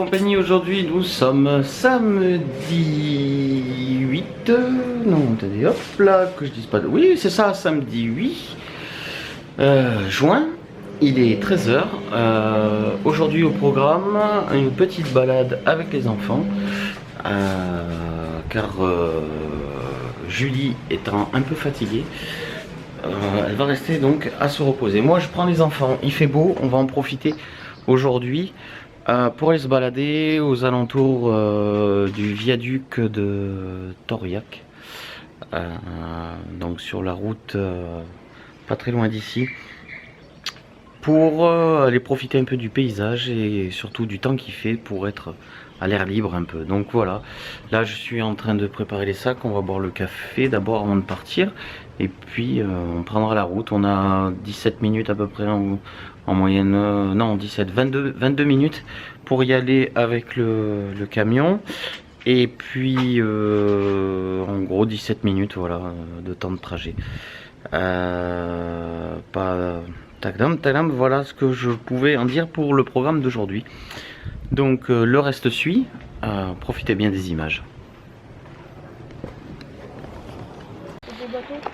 compagnie. Aujourd'hui nous sommes samedi 8, non attendez, hop là, que je dise pas de... Oui c'est ça, samedi 8 juin, il est 13 h. Aujourd'hui au programme, une petite balade avec les enfants, car Julie étant un peu fatiguée, elle va rester donc à se reposer. Moi je prends les enfants, il fait beau, on va en profiter aujourd'hui pour aller se balader aux alentours du viaduc de Tauriac, donc sur la route pas très loin d'ici, pour aller profiter un peu du paysage et surtout du temps qu'il fait, pour être à l'air libre un peu. Donc voilà, là je suis en train de préparer les sacs, on va boire le café d'abord avant de partir et puis on prendra la route. On a 17 minutes à peu près en moyenne, non 22 minutes pour y aller avec le camion, et puis en gros 17 minutes voilà de temps de trajet. Voilà ce que je pouvais en dire pour le programme d'aujourd'hui. Donc le reste suit, profitez bien des images.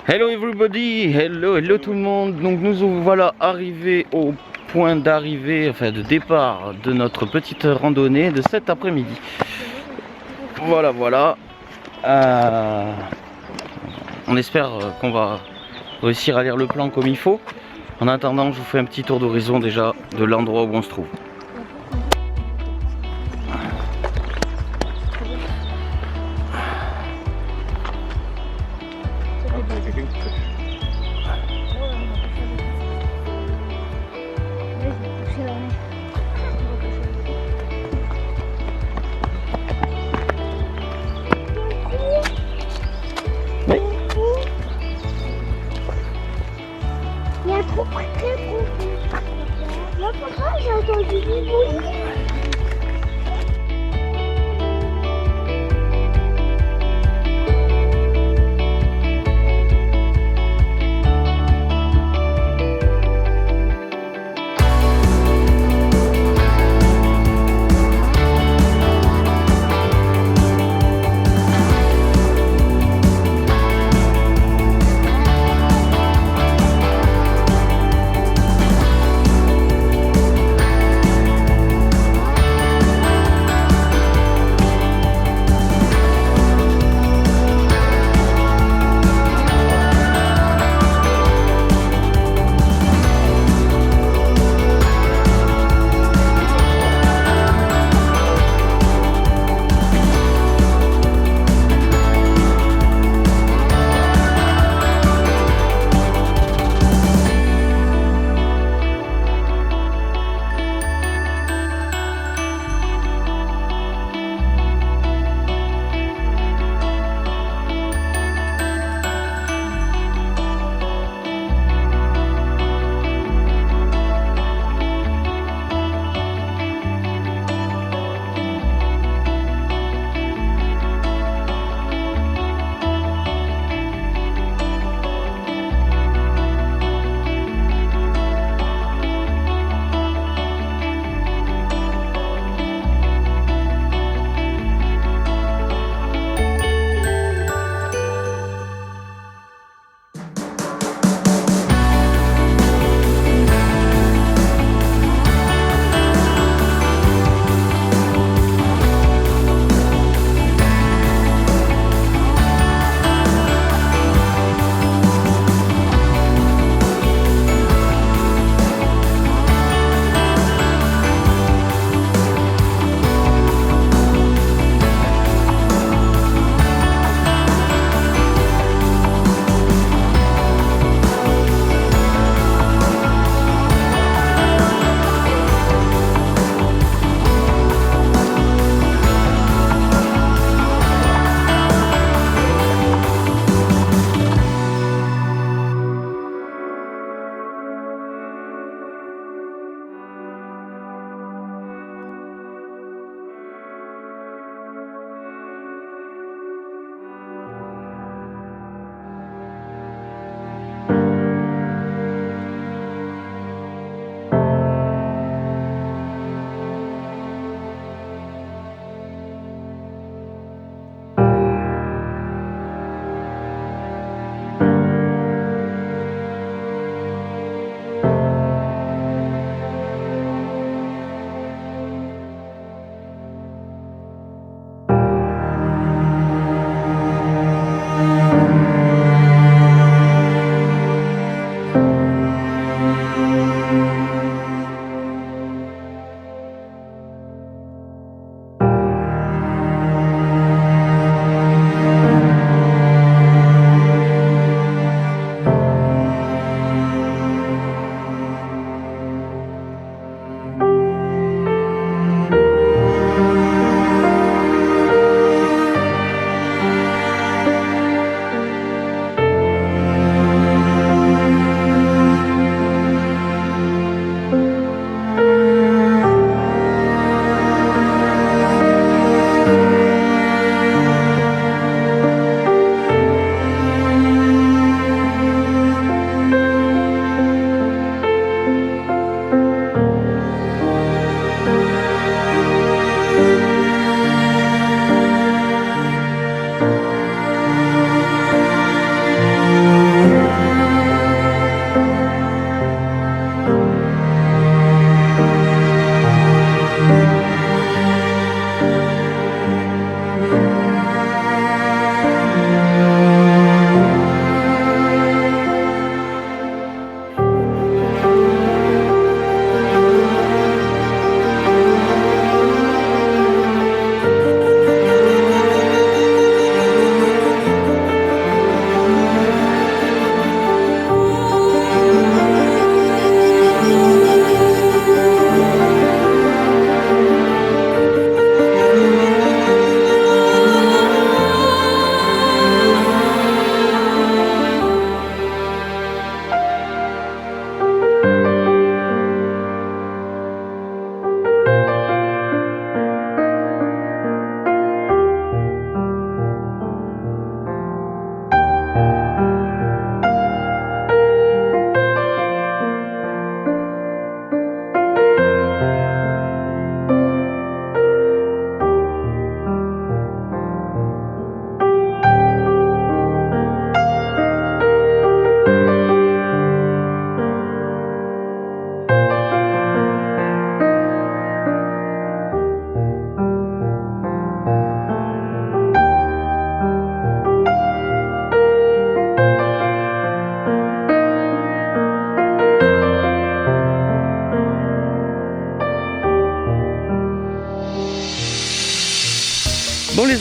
Hello everybody, hello tout le monde. Donc nous voilà arrivés au point d'arrivée, enfin de départ de notre petite randonnée de cet après-midi. Voilà. On espère qu'on va réussir à lire le plan comme il faut. En attendant, je vous fais un petit tour d'horizon déjà de l'endroit où on se trouve. Il y a trop très profond. Là, papa, j'ai entendu du bruit.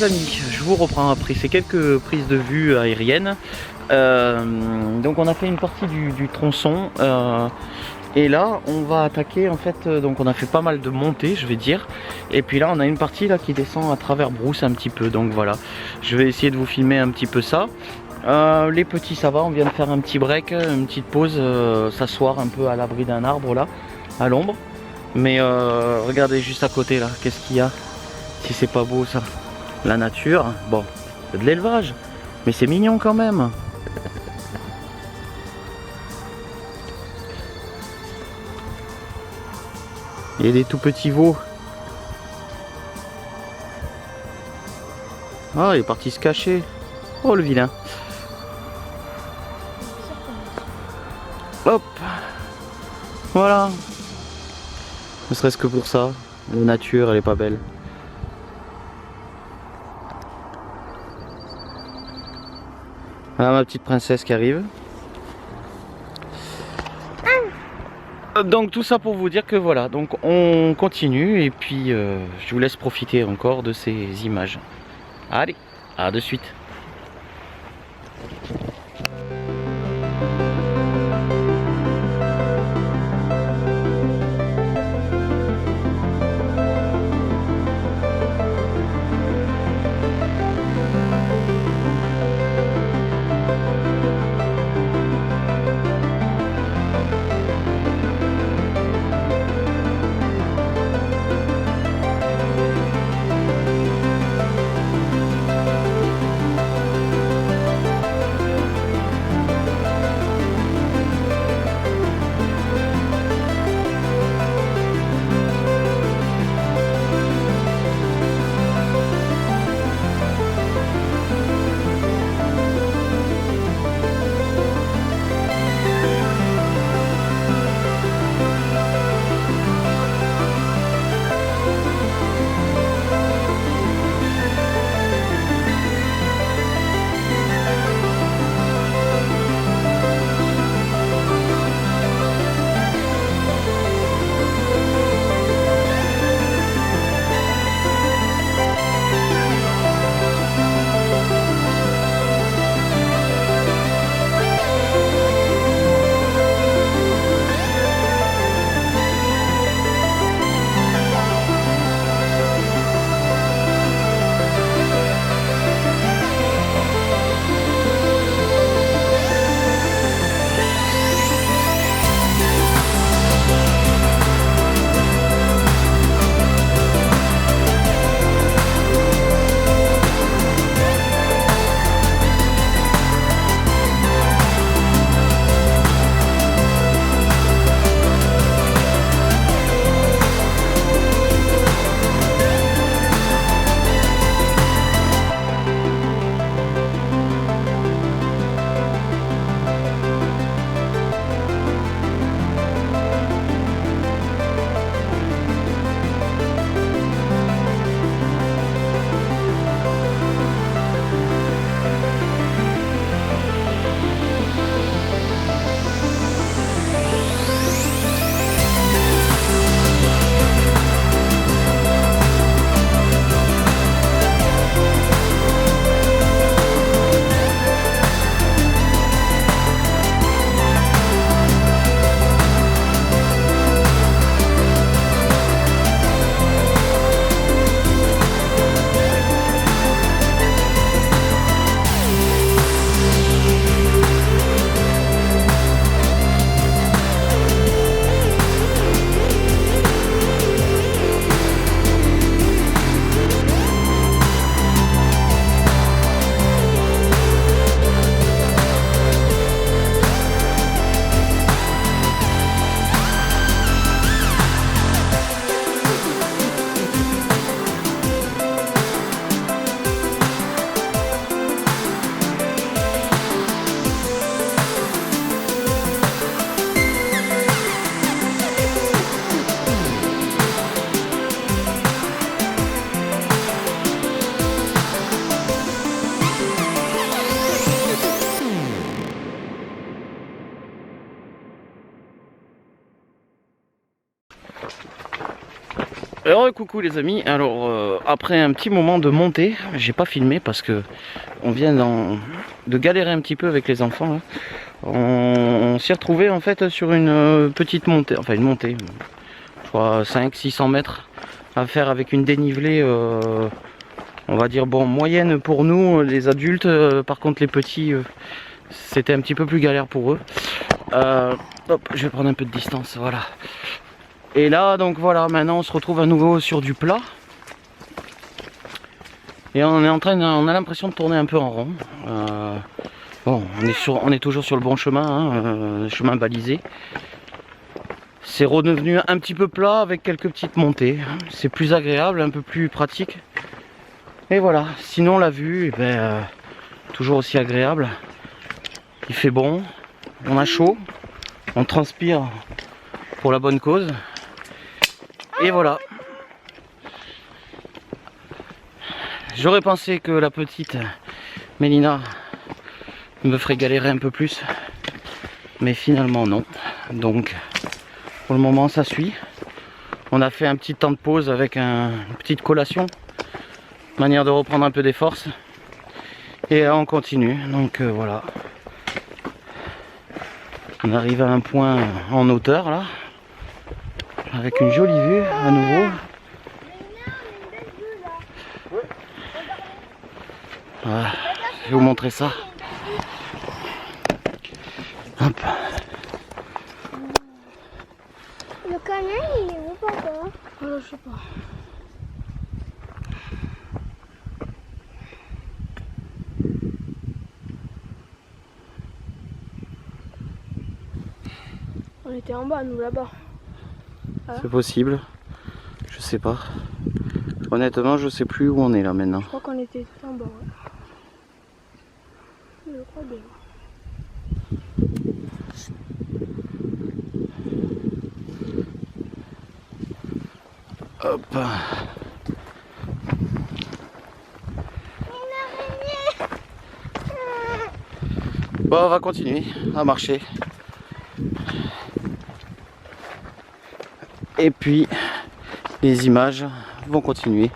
amis, je vous reprends après ces quelques prises de vue aériennes. Donc on a fait une partie du tronçon et là on va attaquer en fait, donc on a fait pas mal de montées je vais dire, et puis là on a une partie là qui descend à travers brousse un petit peu, donc voilà, je vais essayer de vous filmer un petit peu ça. Les petits ça va, on vient de faire un petit break, une petite pause, s'asseoir un peu à l'abri d'un arbre là, à l'ombre. Mais regardez juste à côté là, qu'est-ce qu'il y a? Si c'est pas beau ça, la nature, bon, c'est de l'élevage, mais c'est mignon quand même. Il y a des tout petits veaux. Ah, il est parti se cacher. Oh le vilain. Hop. Voilà. Ne serait-ce que pour ça, la nature elle est pas belle. Voilà ma petite princesse qui arrive. Donc tout ça pour vous dire que voilà, donc on continue et puis je vous laisse profiter encore de ces images. Allez, à de suite. Alors coucou les amis, alors après un petit moment de montée, j'ai pas filmé parce que on vient de galérer un petit peu avec les enfants là. On s'est retrouvé en fait sur une petite montée, enfin une montée, je crois 500-600 mètres à faire avec une dénivelée on va dire bon moyenne pour nous les adultes, par contre les petits c'était un petit peu plus galère pour eux. Hop, je vais prendre un peu de distance, voilà. Et là donc voilà, maintenant on se retrouve à nouveau sur du plat. Et on a l'impression de tourner un peu en rond. Bon, on est toujours sur le bon chemin, hein, chemin balisé. C'est redevenu un petit peu plat avec quelques petites montées. C'est plus agréable, un peu plus pratique. Et voilà, sinon la vue, eh ben, toujours aussi agréable. Il fait bon, on a chaud, on transpire pour la bonne cause. Et voilà. J'aurais pensé que la petite Mélina me ferait galérer un peu plus, mais finalement non. Donc pour le moment ça suit. On a fait un petit temps de pause avec une petite collation, manière de reprendre un peu des forces. Et là on continue, donc voilà. On arrive à un point en hauteur là, avec une jolie vue à nouveau. Voilà, je vais vous montrer ça. Hop. Le canal, il est où, papa? Je sais pas. On était en bas, nous, là-bas. C'est possible. Je sais pas. Honnêtement, je sais plus où on est là maintenant. Je crois qu'on était tout en bas, ouais. Je crois bien. Hop. Bon, on va continuer à marcher. Et puis, les images vont continuer.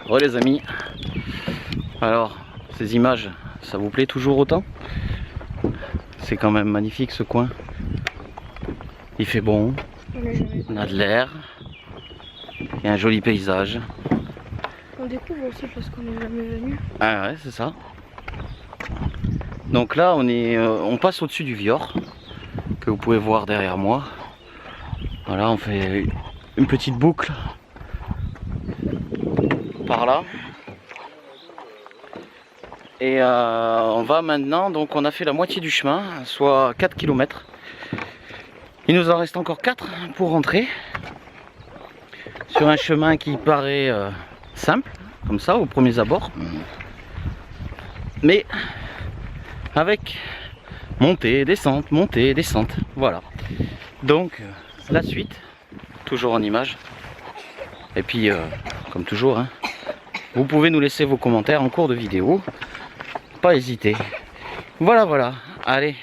Re les amis. Alors, ces images, ça vous plaît toujours autant? C'est quand même magnifique ce coin. Il fait bon, on a de l'air, il y a un joli paysage. On découvre aussi parce qu'on n'est jamais venu. Ah ouais, c'est ça. Donc là, on passe au-dessus du Vior, que vous pouvez voir derrière moi. Voilà, on fait une petite boucle par là. Et on va maintenant, donc on a fait la moitié du chemin, soit 4 km. Il nous en reste encore 4 pour rentrer. Sur un chemin qui paraît simple, comme ça, aux premiers abords. Mais avec montée, descente, voilà. Donc la suite, toujours en image. Et puis, comme toujours, hein, vous pouvez nous laisser vos commentaires en cours de vidéo. Pas hésiter. Voilà, voilà. Allez,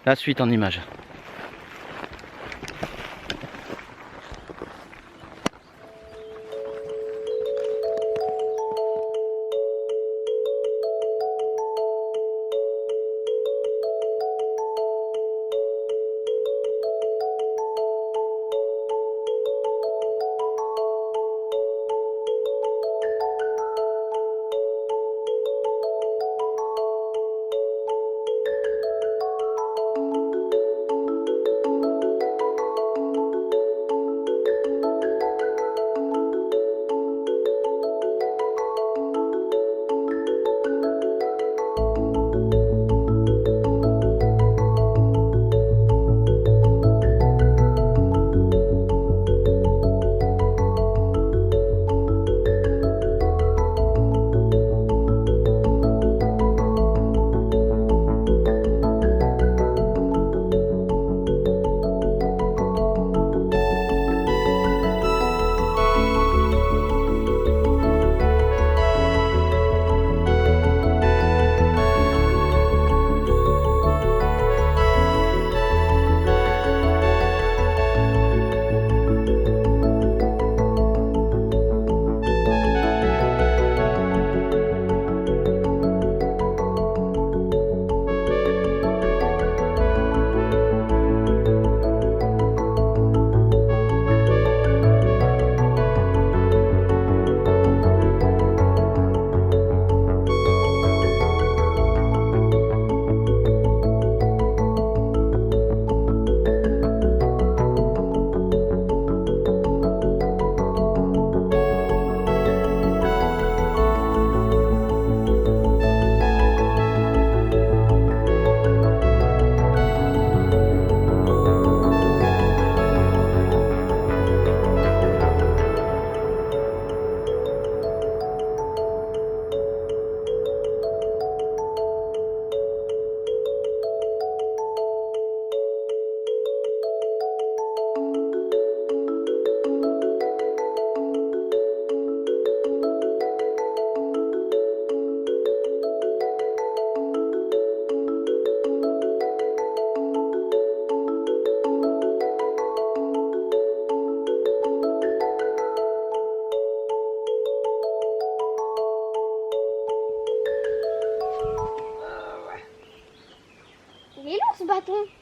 la suite en image.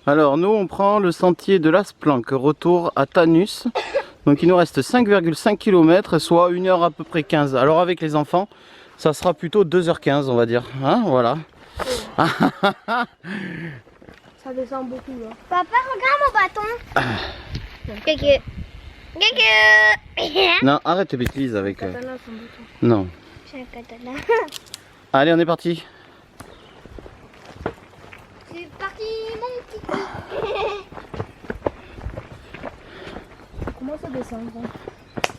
Alors nous on prend le sentier de l'Asplanque, retour à Tanus. Donc il nous reste 5,5 km, soit 1 heure à peu près 15. Alors avec les enfants, ça sera plutôt 2h15 on va dire. Hein, voilà. Ça descend beaucoup là. Papa, regarde mon bâton. Quelqu'un. Non, arrête tes bêtises avec... Katana, son bouton. Non. J'ai un katana. Allez, on est parti. C'est parti, mon petit. Comment ça descend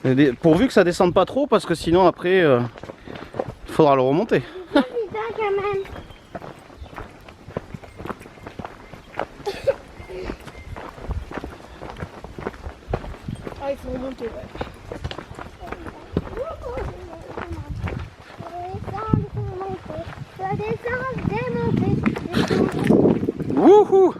ça? Pourvu que ça descende pas trop, parce que sinon après, il faudra le remonter. C'est bizarre quand même. Ah, il faut remonter, ouais. Wouhou!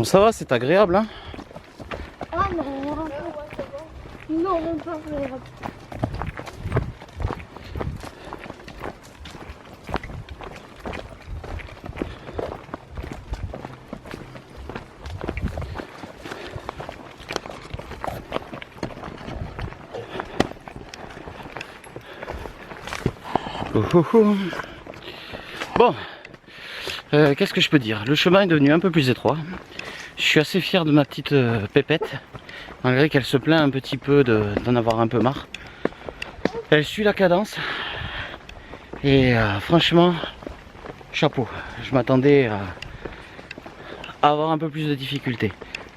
Bon, ça va, c'est agréable, hein. Ah non, non, même pas agréable. Bon, qu'est-ce que je peux dire? Le chemin est devenu un peu plus étroit. Je suis assez fier de ma petite pépette, malgré qu'elle se plaint un petit peu d'en avoir un peu marre. Elle suit la cadence et franchement, chapeau. Je m'attendais à avoir un peu plus de difficultés,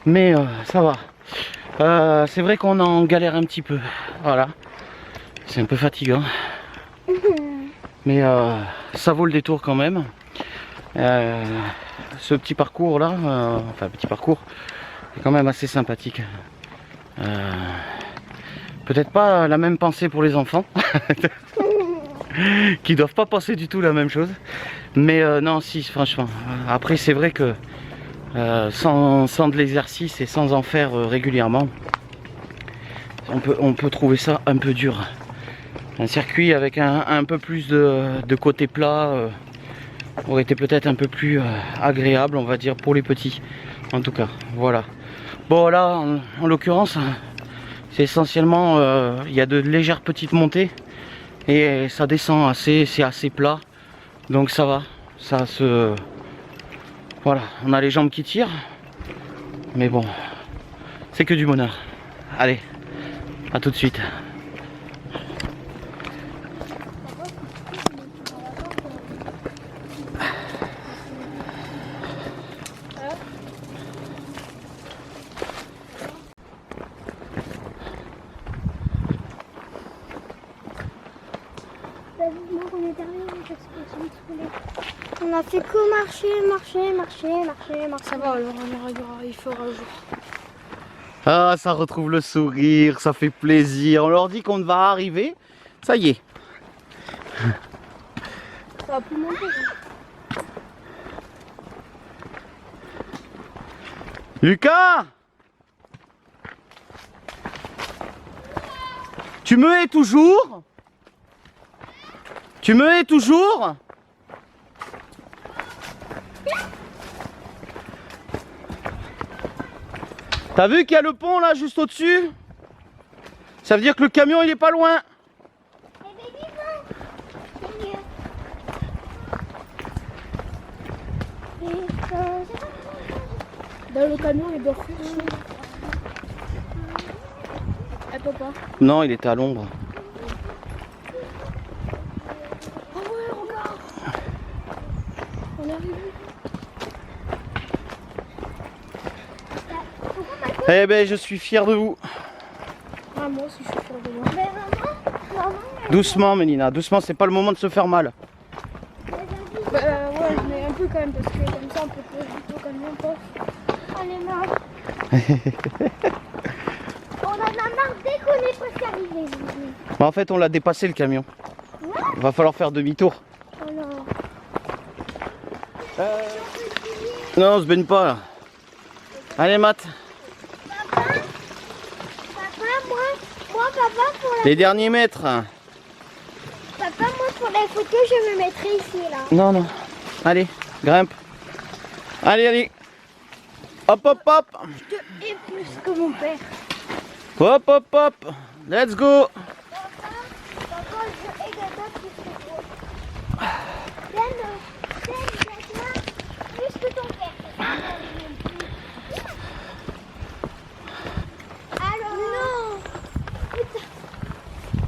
mais ça va. C'est vrai qu'on en galère un petit peu, voilà. C'est un peu fatigant. Mais ça vaut le détour quand même. Ce petit parcours là, enfin petit parcours, est quand même assez sympathique. Peut-être pas la même pensée pour les enfants, qui doivent pas penser du tout la même chose. Mais non, si, franchement. Après, c'est vrai que sans de l'exercice et sans en faire régulièrement, on peut trouver ça un peu dur. Un circuit avec un peu plus de côté plat aurait été peut-être un peu plus agréable, on va dire, pour les petits. En tout cas, voilà. Bon, là, en l'occurrence, c'est essentiellement, il y a de légères petites montées et ça descend assez, c'est assez plat. Donc ça va, ça se... Voilà, on a les jambes qui tirent. Mais bon, c'est que du bonheur. Allez, à tout de suite. On a fait que marcher. Ça va, alors il fera jour. Ah, ça retrouve le sourire, ça fait plaisir. On leur dit qu'on va arriver. Ça y est. Ça va plus monter. Lucas! Tu me hais toujours? Tu me hais toujours? T'as vu qu'il y a le pont là juste au-dessus? Ça veut dire que le camion il est pas loin. Dans le camion, il doit faire chaud. Elle peut pas. Non, il était à l'ombre. Ah ouais, regarde. On est arrivé. Eh ben, je suis fier de vous. Ah, moi aussi, je suis fière de moi. Mais maman, Doucement, Mélina, doucement, c'est pas le moment de se faire mal. Ouais, mais un peu quand même, parce que comme ça, on peut pas vite au camion, pas. allez, maman. On en a marre dès qu'on est presque arrivé. En fait, on l'a dépassé le camion. Il va falloir faire demi-tour. Oh non. Non, on se baigne pas là. Allez, Matt. Papa, moi, papa, pour la... Les derniers mètres. Papa, moi, pour la photo, je me mettrai ici, là. Non, non. Allez, grimpe. Allez, allez. Hop, hop, hop. Et plus que mon père. Hop, hop, hop. Let's go. Papa, je également plus que toi. Viens, plus que ton père. Alors... Non.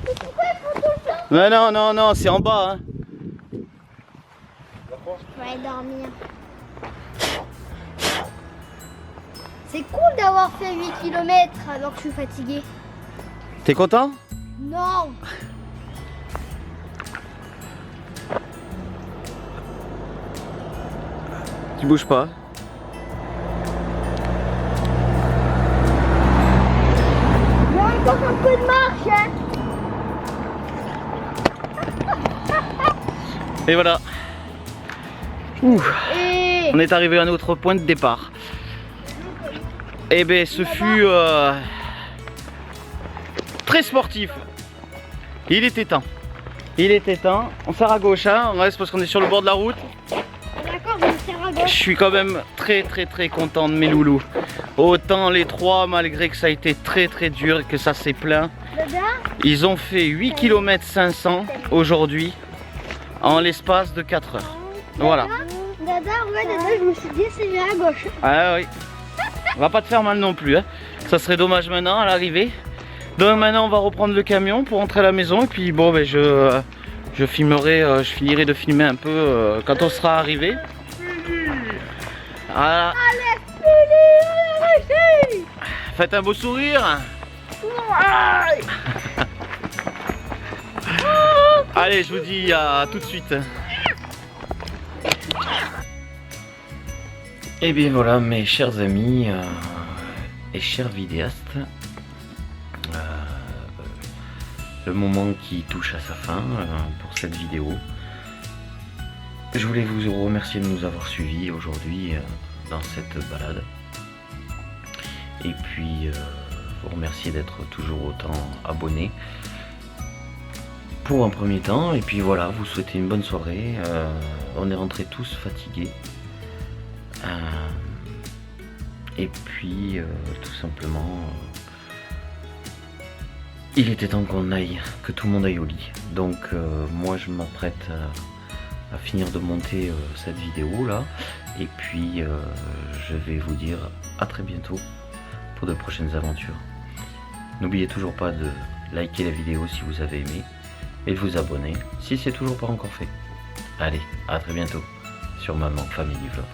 Mais pourquoi il faut tout le temps? Non, non, non, non, c'est en bas. Hein. Je vais aller dormir. C'est cool d'avoir fait 8 km alors que je suis fatiguée. T'es content? Non. Tu bouges pas. Il y a encore un peu de marche, hein. Et voilà. Ouh. Et... On est arrivé à notre point de départ. Eh ben ce fut très sportif. Il était temps. Il était temps. On sert à gauche, hein. On reste parce qu'on est sur le bord de la route. D'accord, je me sers à Je gauche. suis quand même très content de mes loulous. Autant les trois, malgré que ça a été très dur et que ça s'est plein. Dada, Ils ont fait 8 km 500 aujourd'hui en l'espace de 4 heures. Voilà. Dada, ouais, Dada, je me suis dit, c'est bien à gauche. Ah oui. On va pas te faire mal non plus, hein. Ça serait dommage maintenant à l'arrivée. Donc maintenant on va reprendre le camion pour rentrer à la maison et puis bon ben je filmerai, je finirai de filmer un peu quand on sera arrivé. Voilà. Faites un beau sourire. Allez, je vous dis à tout de suite. Et bien voilà mes chers amis et chers vidéastes, le moment qui touche à sa fin pour cette vidéo. Je voulais vous remercier de nous avoir suivis aujourd'hui dans cette balade. Et puis vous remercier d'être toujours autant abonnés pour un premier temps. Et puis voilà, vous souhaitez une bonne soirée. On est rentrés tous fatigués. Et puis tout simplement il était temps qu'on aille, que tout le monde aille au lit. Donc moi je m'apprête à finir de monter cette vidéo là. Et puis je vais vous dire à très bientôt pour de prochaines aventures. N'oubliez toujours pas de liker la vidéo si vous avez aimé et de vous abonner si c'est toujours pas encore fait. Allez, à très bientôt sur Maman Family Vlog.